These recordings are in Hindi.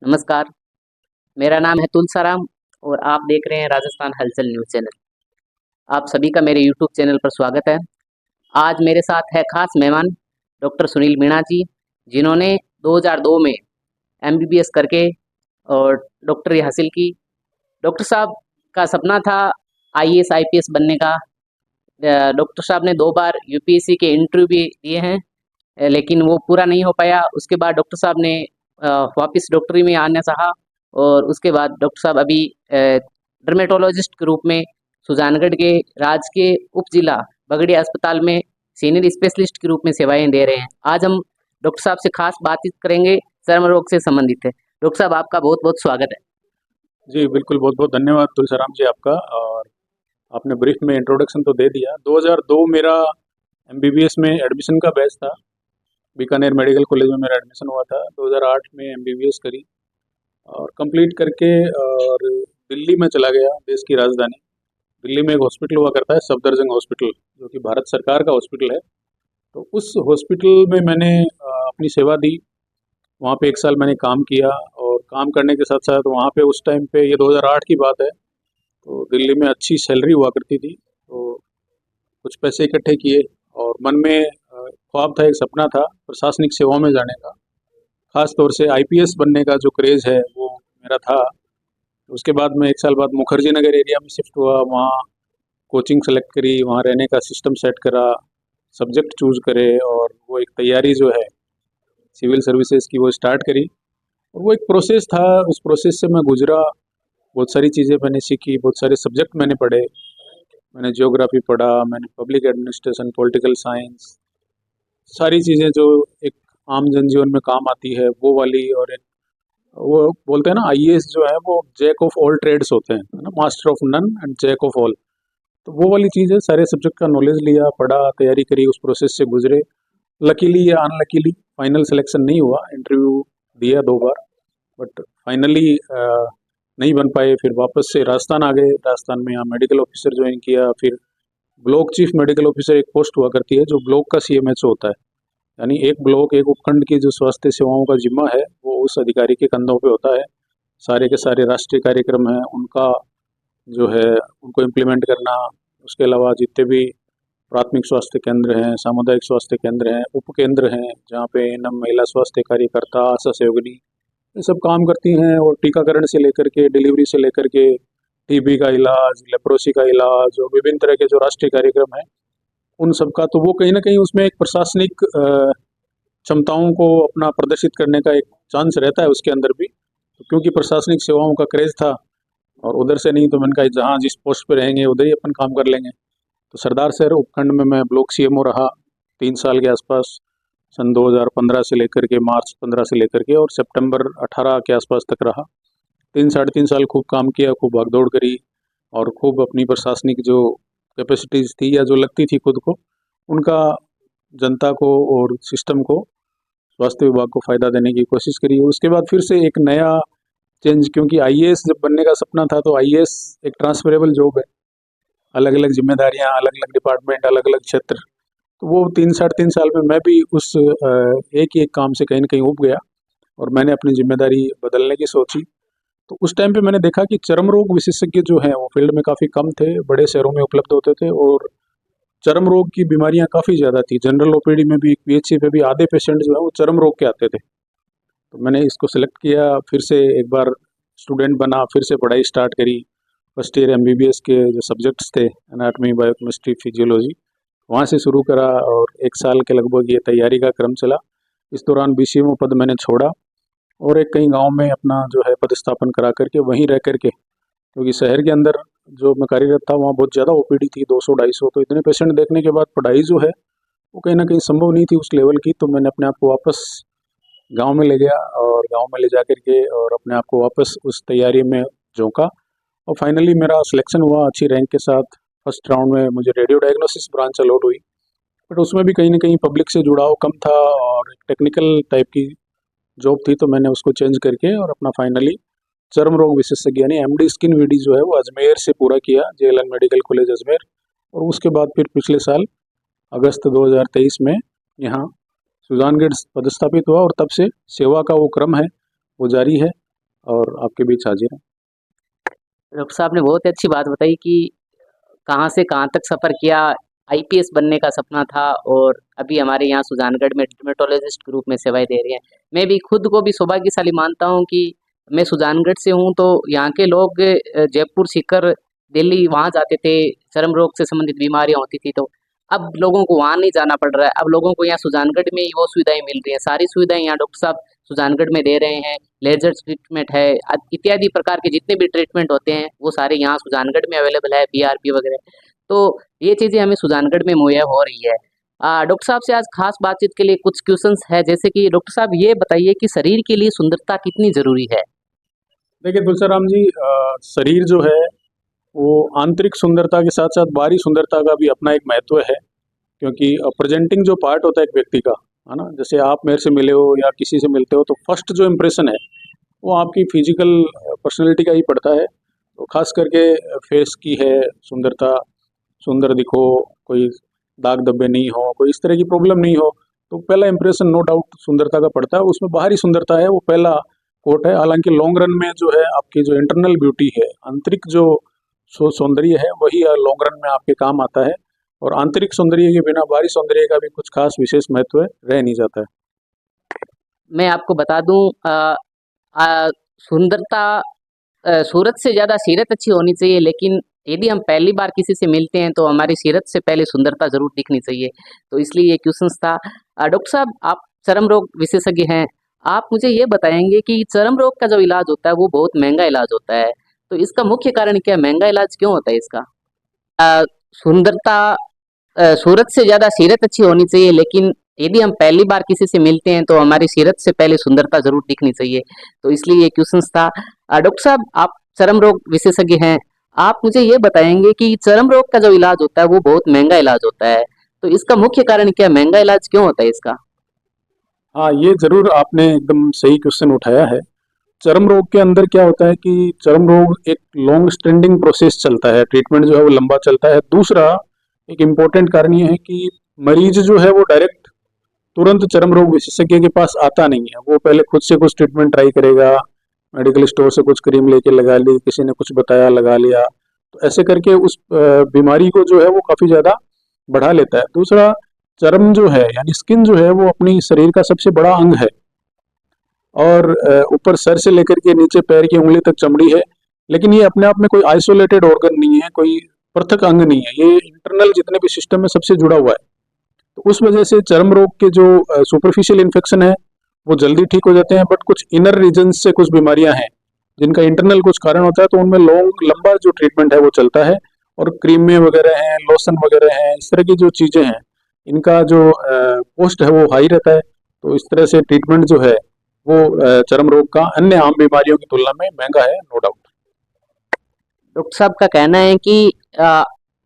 नमस्कार, मेरा नाम है तुलसाराम और आप देख रहे हैं राजस्थान हलचल न्यूज़ चैनल। आप सभी का मेरे यूट्यूब चैनल पर स्वागत है। आज मेरे साथ है खास मेहमान डॉक्टर सुनील मीणा जी, जिन्होंने 2002 में एमबीबीएस करके और डॉक्टरी हासिल की। डॉक्टर साहब का सपना था आईएएस आईपीएस बनने का। डॉक्टर साहब ने 2 बार यूपीएससी के इंटरव्यू भी दिए हैं, लेकिन वो पूरा नहीं हो पाया। उसके बाद डॉक्टर साहब ने वापस डॉक्टरी में आना चाहा और उसके बाद डॉक्टर साहब अभी डर्मेटोलॉजिस्ट के रूप में सुजानगढ़ के राजकीय उप जिला बगड़िया अस्पताल में सीनियर स्पेशलिस्ट के रूप में सेवाएं दे रहे हैं। आज हम डॉक्टर साहब से खास बातचीत करेंगे, चर्म रोग से संबंधित है। डॉक्टर साहब, आपका बहुत बहुत स्वागत है। जी, बिल्कुल, बहुत-बहुत धन्यवाद तुलसीराम जी आपका। और आपने ब्रीफ में इंट्रोडक्शन तो दे दिया। 2002 मेरा एमबीबीएस में एडमिशन का बैच था। बीकानेर मेडिकल कॉलेज में मेरा एडमिशन हुआ था। 2008 में एमबीबीएस करी और कंप्लीट करके और दिल्ली में चला गया, देश की राजधानी। दिल्ली में एक हॉस्पिटल हुआ करता है सफदरजंग हॉस्पिटल, जो कि भारत सरकार का हॉस्पिटल है। तो उस हॉस्पिटल में मैंने अपनी सेवा दी। वहाँ पे 1 साल मैंने काम किया और काम करने के साथ-साथ वहाँ पे उस टाइम पे, ये 2008 की बात है, तो दिल्ली में अच्छी सैलरी हुआ करती थी। तो कुछ पैसे इकट्ठे किए और मन में ख्वाब था, एक सपना था प्रशासनिक सेवाओं में जाने का। ख़ास तौर से आईपीएस बनने का जो क्रेज़ है वो मेरा था। उसके बाद मैं 1 साल बाद मुखर्जी नगर एरिया में शिफ्ट हुआ। वहाँ कोचिंग सेलेक्ट करी, वहाँ रहने का सिस्टम सेट करा, सब्जेक्ट चूज़ करे और वो एक तैयारी जो है सिविल सर्विसेज की वो स्टार्ट करी। और वो एक प्रोसेस था, उस प्रोसेस से मैं गुज़रा। बहुत सारी चीज़ें मैंने सीखी, बहुत सारे सब्जेक्ट मैंने पढ़े। मैंने ज्योग्राफी पढ़ा, मैंने पब्लिक एडमिनिस्ट्रेशन, पॉलिटिकल साइंस, सारी चीज़ें जो एक आम जनजीवन में काम आती है वो वाली। और एक वो बोलते हैं ना, आईएएस जो है वो जैक ऑफ ऑल ट्रेड्स होते हैं, है ना, master of none and jack of all. तो वो वाली चीज़ है, सारे सब्जेक्ट का नॉलेज लिया, पढ़ा, तैयारी करी, उस प्रोसेस से गुजरे। लकीली या अनलकीली फाइनल सिलेक्शन नहीं हुआ, इंटरव्यू दिया 2 बार, बट फाइनली नहीं बन पाए। फिर वापस से राजस्थान आ गए। राजस्थान में यहाँ मेडिकल ऑफिसर ज्वाइन किया। फिर ब्लॉक चीफ मेडिकल ऑफिसर एक पोस्ट हुआ करती है, जो ब्लॉक का सीएमएचओ होता है। यानी एक ब्लॉक, एक उपखंड की जो स्वास्थ्य सेवाओं का जिम्मा है वो उस अधिकारी के कंधों पे होता है। सारे के सारे राष्ट्रीय कार्यक्रम हैं उनका जो है उनको इम्प्लीमेंट करना। उसके अलावा जितने भी प्राथमिक स्वास्थ्य केंद्र हैं, सामुदायिक स्वास्थ्य केंद्र हैं, उपकेंद्र हैं, जहाँ पे एएनएम, महिला स्वास्थ्य कार्यकर्ता, आशा सहयोगिनी, ये सब काम करती हैं। और टीकाकरण से लेकर के डिलीवरी से लेकर के टीबी का इलाज, लेप्रोसी का इलाज और विभिन्न तरह के जो राष्ट्रीय कार्यक्रम हैं उन सब का, तो वो कहीं ना कहीं उसमें एक प्रशासनिक क्षमताओं को अपना प्रदर्शित करने का एक चांस रहता है उसके अंदर भी। तो क्योंकि प्रशासनिक सेवाओं का क्रेज था और उधर से नहीं, तो मैंने कहा जहाँ जिस पोस्ट पे रहेंगे उधर ही अपन काम कर लेंगे। तो सरदार शहर उपखंड में मैं ब्लॉक सीएमओ रहा 3 साल के आसपास, सन 2015 से लेकर के मार्च 15 से लेकर के और सितंबर 18 के आसपास तक रहा। 3 साढ़े 3 साल खूब काम किया, खूब भागदौड़ करी और खूब अपनी प्रशासनिक जो कैपेसिटीज़ थी या जो लगती थी खुद को, उनका जनता को और सिस्टम को, स्वास्थ्य विभाग को फ़ायदा देने की कोशिश करी। उसके बाद फिर से एक नया चेंज, क्योंकि आईएएस जब बनने का सपना था, तो आईएएस एक ट्रांसफरेबल जॉब है, अलग अलग जिम्मेदारियां, अलग अलग डिपार्टमेंट, अलग अलग क्षेत्र। तो वो 3 साढ़े 3 साल में मैं भी उस एक ही एक काम से कहीं ना कहीं उब गया और मैंने अपनी जिम्मेदारी बदलने की सोची। तो उस टाइम पे मैंने देखा कि चर्म रोग विशेषज्ञ जो हैं वो फील्ड में काफ़ी कम थे, बड़े शहरों में उपलब्ध होते थे और चर्म रोग की बीमारियां काफ़ी ज़्यादा थी। जनरल ओपीडी में भी, पीएचसी पे भी आधे पेशेंट जो है वो चर्म रोग के आते थे। तो मैंने इसको सिलेक्ट किया, फिर से एक बार स्टूडेंट बना, फिर से पढ़ाई स्टार्ट करी। फर्स्ट ईयर एमबीबीएस के जो सब्जेक्ट्स थे, एनाटॉमी, बायोकेमिस्ट्री, फिजियोलॉजी, वहाँ से शुरू करा और 1 साल के लगभग ये तैयारी का क्रम चला। इस दौरान बीसीएमओ पद मैंने छोड़ा और एक कहीं गांव में अपना जो है पदस्थापन करा करके वहीं रह करके, क्योंकि शहर के अंदर जो मैं कार्यरत था वहाँ बहुत ज़्यादा ओपीडी थी, 200-250, तो इतने पेशेंट देखने के बाद पढ़ाई जो है वो कहीं ना कहीं संभव नहीं थी उस लेवल की। तो मैंने अपने आप को वापस गांव में ले गया और गांव में ले जा करके और अपने आप को वापस उस तैयारी में झोंका और फाइनली मेरा सिलेक्शन हुआ अच्छी रैंक के साथ। फर्स्ट राउंड में मुझे रेडियो डायग्नोसिस ब्रांच अलॉट हुई, बट उसमें भी कहीं ना कहीं पब्लिक से जुड़ाव कम था और टेक्निकल टाइप की जॉब थी। तो मैंने उसको चेंज करके और अपना फाइनली चर्म रोग विशेषज्ञ यानी एमडी स्किन वीडी जो है वो अजमेर से पूरा किया, जेएलएन मेडिकल कॉलेज अजमेर। और उसके बाद फिर पिछले साल अगस्त 2023 में यहाँ सुजानगढ़ पदस्थापित हुआ और तब से सेवा का वो क्रम है वो जारी है। और आपके बीच हाजिर हैं। डॉक्टर साहब ने बहुत अच्छी बात बताई कि कहाँ से कहाँ तक सफ़र किया। आईपीएस बनने का सपना था और अभी हमारे यहाँ सुजानगढ़ में डर्मेटोलॉजिस्ट के रूप में सेवाएं दे रही हैं। मैं भी खुद को भी सौभाग्यशाली मानता हूँ कि मैं सुजानगढ़ से हूँ, तो यहाँ के लोग जयपुर, सीकर, दिल्ली वहाँ जाते थे, चर्म रोग से संबंधित बीमारियाँ होती थी, तो अब लोगों को वहाँ नहीं जाना पड़ रहा है। अब लोगों को यहाँ सुजानगढ़ में ही वो सुविधाएं मिल रही हैं। सारी सुविधाएं यहाँ डॉक्टर साहब सुजानगढ़ में दे रहे हैं। लेजर ट्रीटमेंट है, इत्यादि प्रकार के जितने भी ट्रीटमेंट होते हैं वो सारे यहाँ सुजानगढ़ में अवेलेबल है, बीआरपी वगैरह। तो ये चीज़ें हमें सुजानगढ़ में मुहैया हो रही है। डॉक्टर साहब से आज खास बातचीत के लिए कुछ क्वेश्चंस है, जैसे कि डॉक्टर साहब ये बताइए कि शरीर के लिए सुंदरता कितनी जरूरी है। देखिए तुलसीराम जी, शरीर जो है वो आंतरिक सुंदरता के साथ साथ बाहरी सुंदरता का भी अपना एक महत्व है। क्योंकि प्रेजेंटिंग जो पार्ट होता है एक व्यक्ति का, है ना, जैसे आप मेरे से मिले हो या किसी से मिलते हो तो फर्स्ट जो इम्प्रेशन है वो आपकी फिजिकल पर्सनैलिटी का ही पड़ता है। तो खास करके फेस की है सुंदरता, सुंदर दिखो, कोई दाग धब्बे नहीं हो, कोई इस तरह की प्रॉब्लम नहीं हो, तो पहला इंप्रेशन नो डाउट सुंदरता का पड़ता है। उसमें बाहरी सुंदरता है वो पहला कोट है। हालांकि लॉन्ग रन में जो है आपकी जो इंटरनल ब्यूटी है, आंतरिक जो सौंदर्य है, वही लॉन्ग रन में आपके काम आता है। और आंतरिक सौंदर्य के बिना बाहरी सौंदर्य का भी कुछ खास विशेष महत्व रह नहीं जाता है। मैं आपको बता दूं, सुंदरता, सूरत से ज़्यादा सीरत अच्छी होनी चाहिए, लेकिन यदि हम पहली बार किसी से मिलते हैं तो हमारी सीरत से पहले सुंदरता जरूर दिखनी चाहिए। तो इसलिए ये क्वेश्चन था। डॉक्टर साहब, आप चर्म रोग विशेषज्ञ हैं, आप मुझे ये बताएंगे कि चर्म रोग का जो इलाज होता है वो बहुत महंगा इलाज होता है, तो इसका मुख्य कारण क्या है? महंगा इलाज क्यों होता है इसका? सुंदरता, सूरत से ज़्यादा सीरत अच्छी होनी चाहिए, लेकिन यदि हम पहली बार किसी से मिलते हैं तो हमारी सीरत से पहले सुंदरता जरूर दिखनी चाहिए। तो इसलिए ये क्वेश्चन था। डॉक्टर साहब, आप चर्म रोग विशेषज्ञ हैं, आप मुझे ये बताएंगे कि चर्म रोग का जो इलाज होता है वो बहुत महंगा इलाज होता है, तो इसका मुख्य कारण क्या है? महंगा इलाज क्यों होता है इसका? हाँ, ये जरूर आपने एकदम सही क्वेश्चन उठाया है। चर्म रोग के अंदर क्या होता है कि चर्म रोग एक लॉन्ग स्टैंडिंग प्रोसेस चलता है, ट्रीटमेंट जो है वो लंबा चलता है। दूसरा एक इम्पोर्टेंट कारण ये है कि मरीज जो है वो डायरेक्ट तुरंत चर्म रोग विशेषज्ञ के पास आता नहीं है। वो पहले खुद से कुछ ट्रीटमेंट ट्राई करेगा, मेडिकल स्टोर से कुछ क्रीम लेके लगा ली, किसी ने कुछ बताया लगा लिया, तो ऐसे करके उस बीमारी को जो है वो काफ़ी ज़्यादा बढ़ा लेता है। दूसरा, चर्म जो है यानी स्किन जो है वो अपनी शरीर का सबसे बड़ा अंग है, और ऊपर सर से लेकर के नीचे पैर की उंगली तक चमड़ी है। लेकिन ये अपने आप में कोई आइसोलेटेड ऑर्गन नहीं है, कोई पृथक अंग नहीं है, ये इंटरनल जितने भी सिस्टम है सबसे जुड़ा हुआ है। तो उस वजह से चर्म रोग के जो सुपरफिशियल इन्फेक्शन है वो जल्दी ठीक हो जाते हैं, बट कुछ इनर रीजन से कुछ बीमारियां हैं जिनका इंटरनल कुछ कारण होता है, तो उनमें लंबा जो ट्रीटमेंट है वो चलता है। और क्रीमें वगैरह हैं, लोशन वगैरह हैं, इस तरह की जो चीज़ें हैं, इनका जो कॉस्ट है वो हाई रहता है। तो इस तरह से ट्रीटमेंट जो है वो चर्म रोग का अन्य आम बीमारियों की तुलना में महंगा है, नो डाउट। डॉक्टर साहब का कहना है कि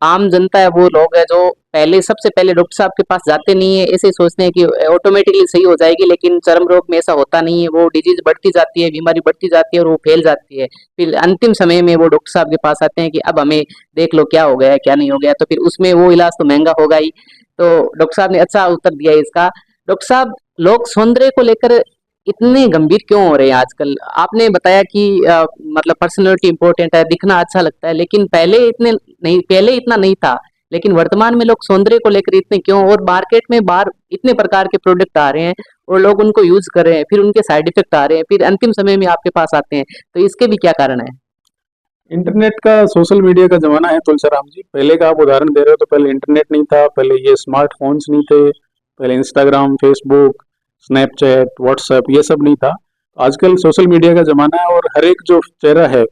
आम जनता है, वो लोग है जो पहले सबसे पहले डॉक्टर साहब के पास जाते नहीं है, ऐसे सोचते हैं कि ऑटोमेटिकली सही हो जाएगी, लेकिन चर्म रोग में ऐसा होता नहीं है। वो डिजीज बढ़ती जाती है, बीमारी बढ़ती जाती है और वो फैल जाती है। फिर अंतिम समय में वो डॉक्टर साहब के पास आते हैं कि अब हमें देख लो क्या हो गया है क्या नहीं हो गया, तो फिर उसमें वो इलाज तो महंगा होगा ही। तो डॉक्टर साहब ने अच्छा उत्तर दिया है इसका। डॉक्टर साहब, लोग सौंदर्य को लेकर इतने गंभीर क्यों हो रहे हैं आजकल? आपने बताया कि मतलब पर्सनैलिटी इंपॉर्टेंट है, दिखना अच्छा लगता है, लेकिन पहले इतना नहीं था, लेकिन वर्तमान में लोग सौंदर्य को लेकर इतने क्यों? और मार्केट में बाहर इतने प्रकार के प्रोडक्ट आ रहे हैं और लोग उनको यूज कर रहे हैं, फिर उनके साइड इफेक्ट आ रहे हैं, फिर अंतिम समय में आपके पास आते हैं, तो इसके भी क्या कारण है? इंटरनेट का, सोशल मीडिया का जमाना है तुलसीराम जी। पहले का आप उदाहरण दे रहे हो तो पहले इंटरनेट नहीं था, पहले ये स्मार्टफोन्स नहीं थे, पहले इंस्टाग्राम, फेसबुक, स्नैपचैट, व्हाट्सएप ये सब नहीं था। आजकल सोशल मीडिया का जमाना है और हर एक जो चेहरा है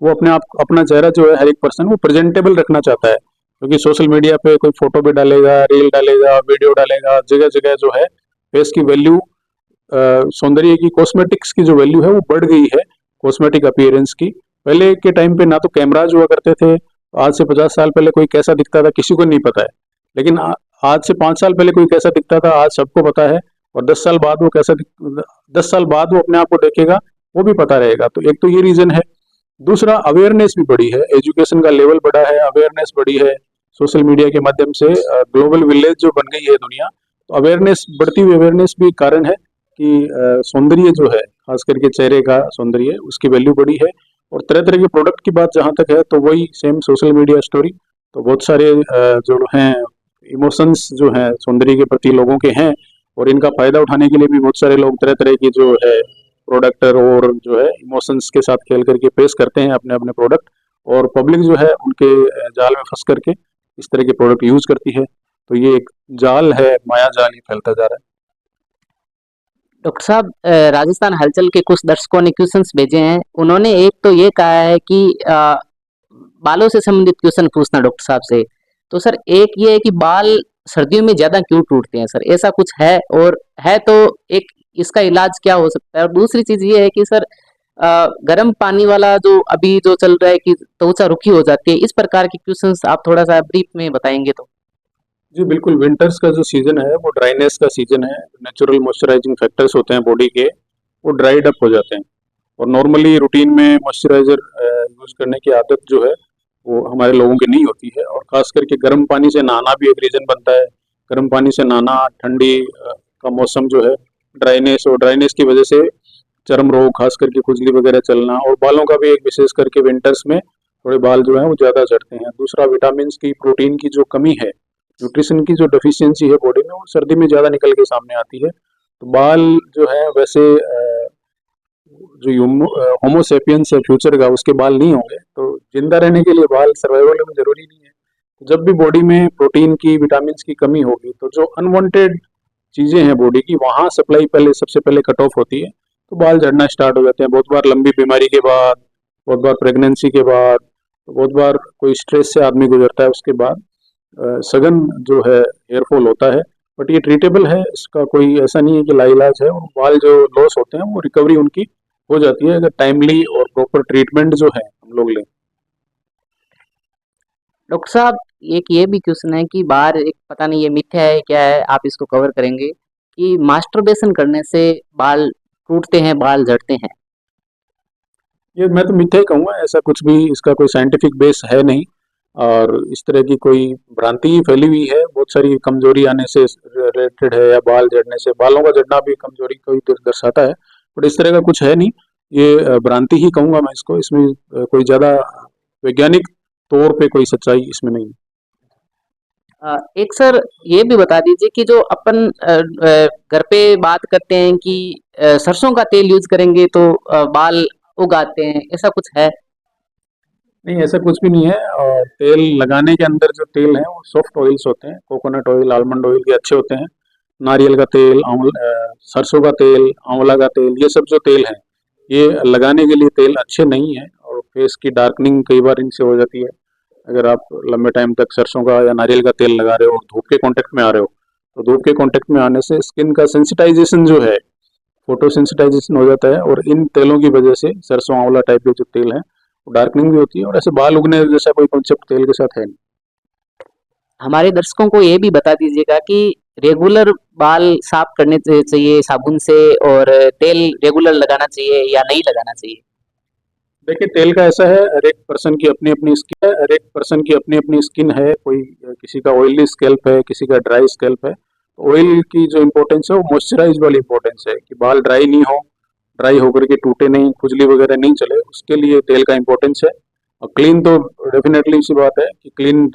वो अपने आप, अपना चेहरा जो है हर एक पर्सन वो प्रेजेंटेबल रखना चाहता है। क्योंकि सोशल मीडिया पे कोई फोटो भी डालेगा, रील डालेगा, वीडियो डालेगा, जगह जगह जो है फेस की वैल्यू, सौंदर्य की, कॉस्मेटिक्स की जो वैल्यू है वो बढ़ गई है, कॉस्मेटिक अपीयरेंस की। पहले के टाइम पे ना तो कैमराज हुआ करते थे, आज से 50 साल पहले कोई कैसा दिखता था किसी को नहीं पता है। लेकिन आज से 5 साल पहले कोई कैसा दिखता था आज सबको पता है। और 10 साल बाद वो 10 साल बाद वो अपने आप को देखेगा, वो भी पता रहेगा। तो एक तो ये रीजन है। दूसरा, अवेयरनेस भी बढ़ी है, एजुकेशन का लेवल बढ़ा है, अवेयरनेस बढ़ी है। सोशल मीडिया के माध्यम से ग्लोबल विलेज जो बन गई है दुनिया, तो अवेयरनेस, बढ़ती हुई अवेयरनेस भी कारण है कि सौंदर्य जो है, खास करके चेहरे का सौंदर्य, उसकी वैल्यू बढ़ी है। और तरह तरह के प्रोडक्ट की बात जहाँ तक है, तो वही सेम सोशल मीडिया स्टोरी। तो बहुत सारे जो हैं इमोशंस जो हैं सौंदर्य के प्रति लोगों के हैं, और इनका फायदा उठाने के लिए भी बहुत सारे लोग तरह तरह की जो है प्रोडक्ट और जो है इमोशंस के साथ खेल करके पेश करते हैं अपने अपने प्रोडक्ट, और पब्लिक जो है उनके जाल में फंस करके इस तरह के प्रोडक्ट यूज करती है। तो ये एक जाल है, माया जाल ही फैलता जा रहा है। डॉक्टर साहब, राजस्थान हलचल के कुछ दर्शकों ने क्वेश्चंस भेजे हैं। उन्होंने एक तो ये कहा है कि बालों से संबंधित क्वेश्चन पूछना डॉक्टर साहब से। तो सर, एक ये है कि बाल सर्दियों में ज्यादा क्यों टूटते हैं सर, ऐसा कुछ है? और है तो एक इसका इलाज क्या हो सकता है? और दूसरी चीज ये है कि सर, गर्म पानी वाला जो अभी जो चल रहा है कि त्वचा रुखी हो जाती है, इस प्रकार के क्वेश्चंस आप थोड़ा सा ब्रीफ में बताएंगे तो। जी बिल्कुल, विंटर्स का जो सीजन है वो ड्राइनेस का सीजन है। नेचुरल मॉइस्चराइजिंग फैक्टर्स होते हैं बॉडी के, वो ड्राइड अप हो जाते हैं। और नॉर्मली रूटीन में मॉइस्चराइजर यूज करने की आदत जो है वो हमारे लोगों की नहीं होती है। और खास करके गर्म पानी से नहाना भी एक रीजन बनता है। गर्म पानी से नहाना, ठंडी का मौसम जो है, ड्राइनेस, और ड्राइनेस की वजह से चर्म रोग, खास करके खुजली वगैरह चलना, और बालों का भी एक विशेष करके विंटर्स में थोड़े बाल जो है वो ज़्यादा झड़ते हैं। दूसरा, विटामिन की, प्रोटीन की जो कमी है, न्यूट्रिशन की जो डेफिशिएंसी है बॉडी में, वो सर्दी में ज़्यादा निकल के सामने आती है। तो बाल जो है वैसे जो होमोसेपियंस है फ्यूचर का, उसके बाल नहीं होंगे। तो जिंदा रहने के लिए बाल सर्वाइवल में जरूरी नहीं है। तो जब भी बॉडी में प्रोटीन की, विटामिन की कमी होगी, तो जो अनवांटेड चीजें हैं बॉडी की, वहां सप्लाई पहले सबसे पहले कट ऑफ होती है। तो बाल झड़ना स्टार्ट हो जाते हैं बहुत बार लंबी बीमारी के बाद, बहुत बार प्रेगनेंसी के बाद, बहुत बार कोई स्ट्रेस से आदमी गुजरता है, उसके बाद सघन जो है हेयर फॉल होता है। बट ये ट्रीटेबल है, इसका कोई ऐसा नहीं है कि लाइलाज है। और बाल जो लॉस होते हैं वो रिकवरी उनकी हो जाती है, अगर टाइमली और प्रॉपर ट्रीटमेंट जो है हम लोग लें। डॉक्टर साहब, एक ये भी क्वेश्चन है कि बाहर एक पता नहीं ये मिथ्या है क्या है, आप इसको कवर करेंगे कि मास्टरबेशन करने से बाल टूटते हैं, बाल झड़ते हैं? ये मैं तो मिथ्या ही कहूँगा, ऐसा कुछ भी इसका कोई साइंटिफिक बेस है नहीं। और इस तरह की कोई भ्रांति ही फैली हुई है, बहुत सारी कमजोरी आने से रिलेटेड है, या बाल झड़ने से, बालों का झड़ना भी कमजोरी को ही दर्शाता है। बट इस तरह का कुछ है नहीं, ये भ्रांति ही कहूँगा मैं इसको। इसमें कोई ज़्यादा वैज्ञानिक तौर पे कोई सच्चाई इसमें नहीं। एक सर ये भी बता दीजिए कि जो अपन घर पे बात करते हैं कि सरसों का तेल यूज करेंगे तो बाल उगाते हैं, ऐसा कुछ है? नहीं, ऐसा कुछ भी नहीं है। और तेल लगाने के अंदर जो तेल है वो सॉफ्ट ऑयल्स होते हैं, कोकोनट ऑयल, आलमंड ऑयल, ये अच्छे होते हैं। नारियल का तेल, सरसों का तेल, आंवला का तेल, ये सब जो तेल है, ये लगाने के लिए तेल अच्छे नहीं है। और फेस की डार्कनिंग कई बार इनसे हो जाती है। अगर आप लंबे टाइम तक सरसों का या नारियल का तेल लगा रहे हो और धूप के कांटेक्ट में आ रहे हो, तो धूप के कांटेक्ट में आने से स्किन का सेंसिटाइजेशन जो है, फोटो सेंसिटाइजेशन हो जाता है। और इन तेलों की वजह से सरसों, आंवला टाइप के जो तेल हैं, डार्कनिंग भी होती है। और ऐसे बाल उगने जैसा कोई कॉन्सेप्ट तेल के साथ है नहीं। हमारे दर्शकों को ये भी बता दीजिएगा कि रेगुलर बाल साफ करने चाहिए साबुन से, और तेल रेगुलर लगाना चाहिए या नहीं लगाना चाहिए? देखिए, तेल का ऐसा है, हर एक पर्सन की अपनी अपनी स्किन है, हर एक पर्सन की अपनी अपनी स्किन है। कोई किसी का ऑयली स्कैल्प है, किसी का ड्राई स्कैल्प है। ऑयल की जो इम्पोर्टेंस है वो मॉइस्चराइज वाली इम्पोर्टेंस है, कि बाल ड्राई नहीं हो, ड्राई होकर के टूटे नहीं, खुजली वगैरह नहीं चले, उसके लिए तेल का इम्पोर्टेंस है। और क्लीन तो डेफिनेटली सी बात है कि क्लीन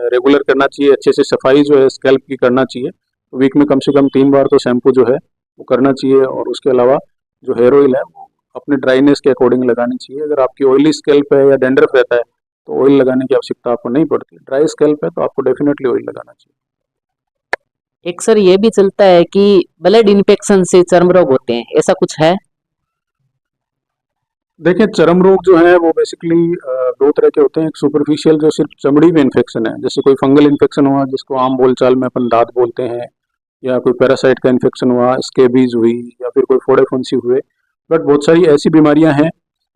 रेगुलर करना चाहिए, अच्छे से सफाई जो है स्कैल्प की करना चाहिए। वीक में कम से कम 3 बार तो शैम्पू जो है वो करना चाहिए। और उसके अलावा जो हेयर ऑयल है वो अपने ड्राइनेस के अकॉर्डिंग लगानी चाहिए। अगर आपकी ऑयली स्कैल्प है या डेंड्रफ रहता है, तो ऑयल लगाने की आवश्यकता आपको नहीं पड़ती। ड्राई स्कैल्प है तो आपको डेफिनेटली ऑयल लगाना चाहिए। एक सर ये भी चलता है कि ब्लड इन्फेक्शन से चर्म रोग होते हैं, ऐसा कुछ है? देखिए, चर्म रोग जो है वो बेसिकली दो तरह के होते हैं। एक सुपरफिशियल, जो सिर्फ चमड़ी में इन्फेक्शन है, जैसे कोई फंगल इन्फेक्शन हुआ जिसको आम बोलचाल में अपन दाद बोलते हैं, या कोई पैरासाइट का इन्फेक्शन हुआ, स्केबीज हुई, या फिर कोई फोड़े फुंसी हुए। बट बहुत सारी ऐसी बीमारियां हैं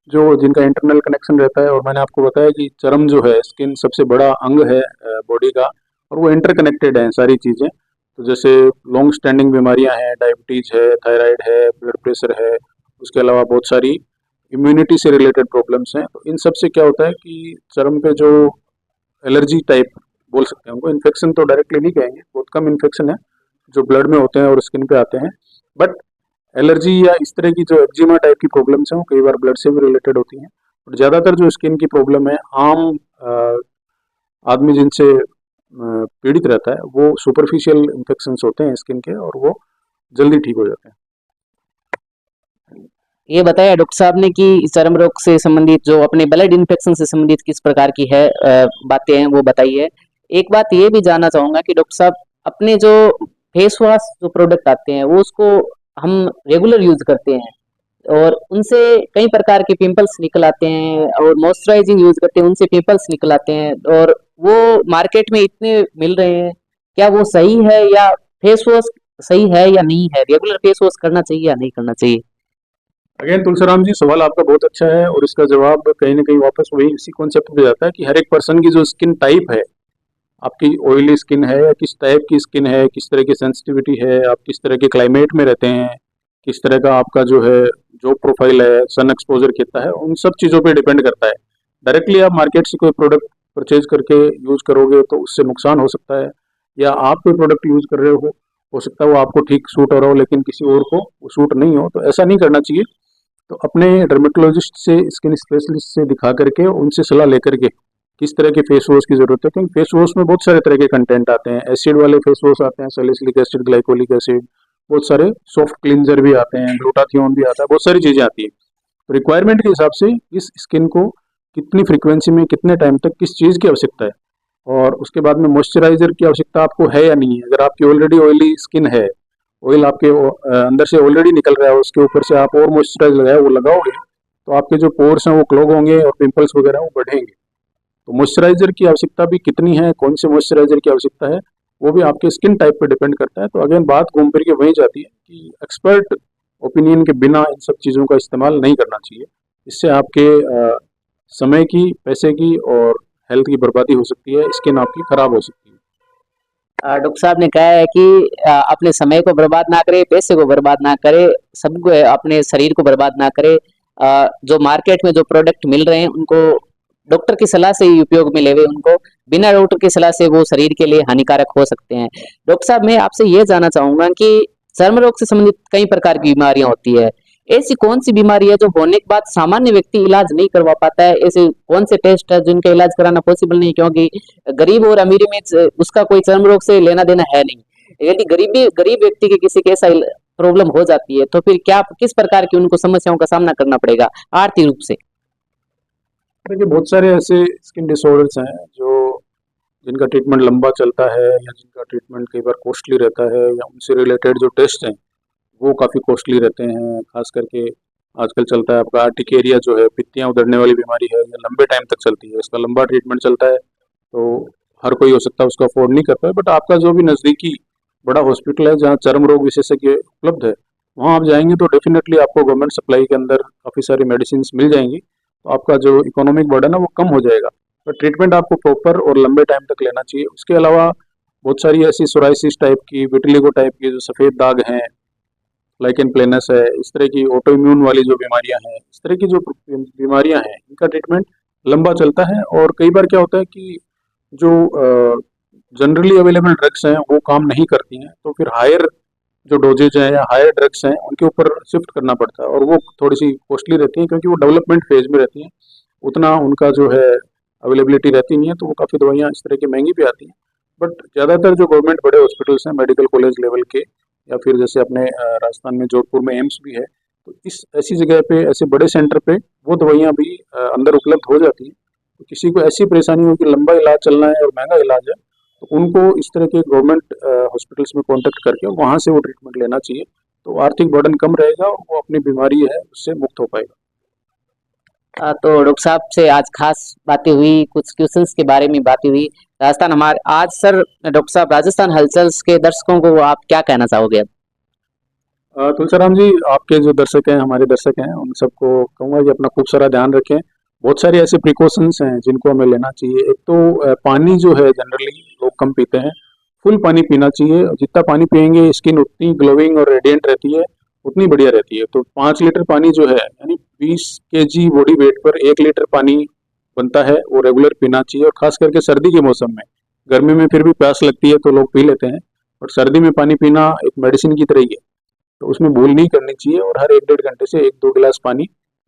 जो जिनका इंटरनल कनेक्शन रहता है। और मैंने आपको बताया कि चर्म जो है, स्किन सबसे बड़ा अंग है बॉडी का, और वो इंटरकनेक्टेड है सारी चीज़ें। तो जैसे लॉन्ग स्टैंडिंग बीमारियां हैं, डायबिटीज़ है, थायराइड है, ब्लड प्रेशर है, उसके अलावा बहुत सारी इम्यूनिटी से रिलेटेड प्रॉब्लम्स हैं। तो इन सब से क्या होता है कि चर्म पे जो एलर्जी टाइप बोल सकते हैं उनको, इन्फेक्शन तो डायरेक्टली नहीं कहेंगे, बहुत कम इन्फेक्शन है जो ब्लड में होते हैं और स्किन पे आते हैं। बट एलर्जी या इस तरह की जो एक्जिमा टाइप की प्रॉब्लम्स हैं वो कई बार ब्लड से भी रिलेटेड होती हैं। और ज़्यादातर जो स्किन की प्रॉब्लम है आम आदमी जिनसे पीड़ित रहता है वो सुपरफिशियल इन्फेक्शंस होते हैं स्किन के, और वो जल्दी ठीक हो जाते हैं। ये बताया डॉक्टर साहब ने कि चर्म रोग से संबंधित जो अपने ब्लड इन्फेक्शन से संबंधित किस प्रकार की है बातें हैं वो बताई है। एक बात ये भी जानना चाहूंगा कि डॉक्टर साहब अपने जो फेस वॉश जो प्रोडक्ट आते हैं वो उसको हम रेगुलर यूज करते हैं और उनसे कई प्रकार के पिंपल्स निकल आते हैं, और मॉइस्चराइजिंग यूज करते हैं उनसे पिंपल्स निकल आते हैं, और वो मार्केट में इतने मिल रहे हैं। क्या वो सही है, या फेस वॉश सही है या नहीं है, रेगुलर फेस वॉश करना चाहिए या नहीं करना चाहिए? अगेन तुलसीराम जी, सवाल आपका बहुत अच्छा है और इसका जवाब कहीं ना कहीं वापस वही इसी कॉन्सेप्ट पे जाता है कि हर एक पर्सन की जो स्किन टाइप है, आपकी ऑयली स्किन है या किस टाइप की स्किन है, किस तरह की सेंसिटिविटी है, आप किस तरह के क्लाइमेट में रहते हैं, किस तरह का आपका जो है जॉब प्रोफाइल है, सन एक्सपोजर कितना है, उन सब चीज़ों पे डिपेंड करता है। डायरेक्टली आप मार्केट से कोई प्रोडक्ट परचेज करके यूज़ करोगे तो उससे नुकसान हो सकता है, या आप कोई प्रोडक्ट यूज़ कर रहे हो सकता है वो आपको ठीक सूट हो रहा हो लेकिन किसी और को वो सूट नहीं हो, तो ऐसा नहीं करना चाहिए। तो अपने डर्मेटोलॉजिस्ट से, स्किन स्पेशलिस्ट से दिखा करके उनसे सलाह लेकर के किस तरह के फेस वॉश की ज़रूरत है, क्योंकि फेस वॉश में बहुत सारे तरह के कंटेंट आते हैं। एसिड वाले फेस वॉश आते हैं, सैलिसिलिक एसिड, ग्लाइकोलिक एसिड, बहुत सारे सॉफ्ट क्लींजर भी आते हैं, ग्लूटाथियोन भी आता है, बहुत सारी चीज़ें आती हैं। तो रिक्वायरमेंट के हिसाब से इस स्किन को कितनी फ्रीक्वेंसी में कितने टाइम तक किस चीज़ की आवश्यकता है, और उसके बाद में मॉइस्चराइजर की आवश्यकता आपको है या नहीं है। अगर आपकी ऑलरेडी ऑयली स्किन है, ऑयल आपके अंदर से ऑलरेडी निकल रहा है, उसके ऊपर से आप और मॉइस्चराइज लगाए वो लगाओगे तो आपके जो पोर्स हैं वो क्लॉग होंगे और पिंपल्स वगैरह वो बढ़ेंगे। तो मॉइस्चराइजर की आवश्यकता भी कितनी है, कौन से मॉइस्चराइजर की आवश्यकता है, वो भी आपके स्किन टाइप पे डिपेंड करता है। तो अगेन बात घूम फिर के वहीं जाती है कि एक्सपर्ट ओपिनियन के बिना इन सब चीज़ों का इस्तेमाल नहीं करना चाहिए। इससे आपके समय की, पैसे की और हेल्थ की बर्बादी हो सकती है, स्किन आपकी खराब हो सकती है। डॉक्टर साहब ने कहा है कि अपने समय को बर्बाद ना करे, पैसे को बर्बाद ना करे, सबको अपने शरीर को बर्बाद ना करे। जो मार्केट में जो प्रोडक्ट मिल रहे हैं उनको डॉक्टर की सलाह से ही उपयोग में लेवे, उनको बिना डॉक्टर की सलाह से वो शरीर के लिए हानिकारक हो सकते हैं। डॉक्टर साहब मैं आपसे ये जानना चाहूंगा कि चर्म रोग से संबंधित कई प्रकार की बीमारियां होती है, ऐसी कौन सी बीमारी है जो होने के बाद सामान्य व्यक्ति इलाज नहीं करवा पाता है? ऐसे कौन से टेस्ट है जिनका इलाज कराना पॉसिबल नहीं, क्योंकि गरीब और अमीरी में उसका कोई चर्म रोग से लेना देना है नहीं। यदि गरीब व्यक्ति के किसी के ऐसा प्रॉब्लम हो जाती है तो फिर क्या किस प्रकार की उनको समस्याओं का सामना करना पड़ेगा आर्थिक रूप से? देखिए, बहुत सारे ऐसे स्किन डिसऑर्डर्स हैं जो जिनका ट्रीटमेंट लंबा चलता है या जिनका ट्रीटमेंट कई बार कॉस्टली रहता है, या उनसे रिलेटेड जो टेस्ट हैं वो काफ़ी कॉस्टली रहते हैं। खास करके आजकल चलता है आपका आर्टिकेरिया जो है, पित्तियाँ उधड़ने वाली बीमारी है, ये लंबे टाइम तक चलती है, इसका लंबा ट्रीटमेंट चलता है। तो हर कोई हो सकता है उसको अफोर्ड नहीं कर पाए, बट आपका जो भी नज़दीकी बड़ा हॉस्पिटल है जहाँ चर्म रोग विशेषज्ञ उपलब्ध है, वहाँ आप जाएंगे तो डेफिनेटली आपको गवर्नमेंट सप्लाई के अंदर काफ़ी सारी मेडिसिन मिल जाएंगी, तो आपका जो इकोनॉमिक बर्डन है वो कम हो जाएगा। तो ट्रीटमेंट आपको प्रॉपर और लंबे टाइम तक लेना चाहिए। उसके अलावा बहुत सारी ऐसी सोराइसिस टाइप की, विटिलिगो टाइप की जो सफ़ेद दाग हैं, लाइकेन प्लेनस है, इस तरह की ऑटो इम्यून वाली जो बीमारियां हैं, इस तरह की जो बीमारियां हैं, इनका ट्रीटमेंट लंबा चलता है। और कई बार क्या होता है कि जो जनरली अवेलेबल ड्रग्स हैं वो काम नहीं करती हैं, तो फिर हायर जो डोजेज हैं या हायर ड्रग्स हैं उनके ऊपर शिफ्ट करना पड़ता है, और वो थोड़ी सी कॉस्टली रहती हैं क्योंकि वो डेवलपमेंट फेज में रहती हैं, उतना उनका जो है अवेलेबिलिटी रहती नहीं है, तो वो काफ़ी दवाइयाँ इस तरह की महंगी भी आती हैं। बट ज़्यादातर जो गवर्नमेंट बड़े हॉस्पिटल्स हैं, मेडिकल कॉलेज लेवल के, या फिर जैसे अपने राजस्थान में जोधपुर में एम्स भी है, तो इस ऐसी जगह पे, ऐसे बड़े सेंटर पे वो दवाइयाँ भी अंदर उपलब्ध हो जाती हैं। तो किसी को ऐसी परेशानी हो कि लंबा इलाज चलना है और महंगा इलाज है, तो उनको इस तरह के गवर्नमेंट हॉस्पिटल्स में कॉन्टेक्ट करके वहाँ से वो ट्रीटमेंट लेना चाहिए, तो आर्थिक बर्डन कम रहेगा और वो अपनी बीमारी है उससे मुक्त हो पाएगा। तो डॉक्टर साहब से आज खास बातें हुई, कुछ क्वेश्चंस के बारे में बातें हुई। राजस्थान हमारे आज सर डॉक्टर साहब राजस्थान हलचल्स के दर्शकों को आप क्या कहना चाहोगे अब? तुलसीराम जी, आपके जो दर्शक हैं, हमारे दर्शक हैं, उन सबको कहूँगा कि अपना खूब सारा ध्यान रखें। बहुत सारे ऐसे प्रिकॉशंस हैं जिनको हमें लेना चाहिए। एक तो पानी जो है जनरली लोग कम पीते हैं, फुल पानी पीना चाहिए। जितना पानी पियेंगे स्किन उतनी ग्लोइंग और रेडिएंट रहती है, उतनी बढ़िया रहती है। तो 5 लीटर पानी जो है, यानी 20 kg बॉडी वेट पर 1 लीटर पानी बनता है, वो रेगुलर पीना चाहिए। और खास करके सर्दी के मौसम में, गर्मी में फिर भी प्यास लगती है तो लोग पी लेते हैं, बट सर्दी में पानी पीना एक मेडिसिन की तरह ही है। तो उसमें भूल नहीं करनी चाहिए और हर 1-1.5 घंटे से 1-2 गिलास पानी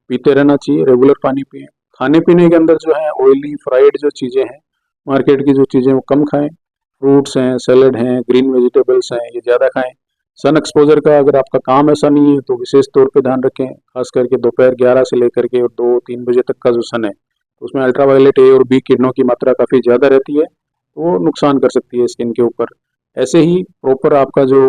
पीते रहना चाहिए। रेगुलर पानी पिएं। खाने पीने के अंदर जो है ऑयली फ्राइड जो चीज़ें हैं, मार्केट की जो चीज़ें वो कम खाएं। फ्रूट्स हैं, सैलड हैं, ग्रीन वेजिटेबल्स हैं, ये ज़्यादा खाएं। सन एक्सपोजर का अगर आपका काम ऐसा नहीं है तो विशेष तौर पे ध्यान रखें, खास करके दोपहर 11 से लेकर के और 2-3 बजे तक का जो सन है, तो उसमें अल्ट्रावायलेट ए और बी किरणों की मात्रा काफ़ी ज़्यादा रहती है, तो वो नुकसान कर सकती है स्किन के ऊपर। ऐसे ही प्रॉपर आपका जो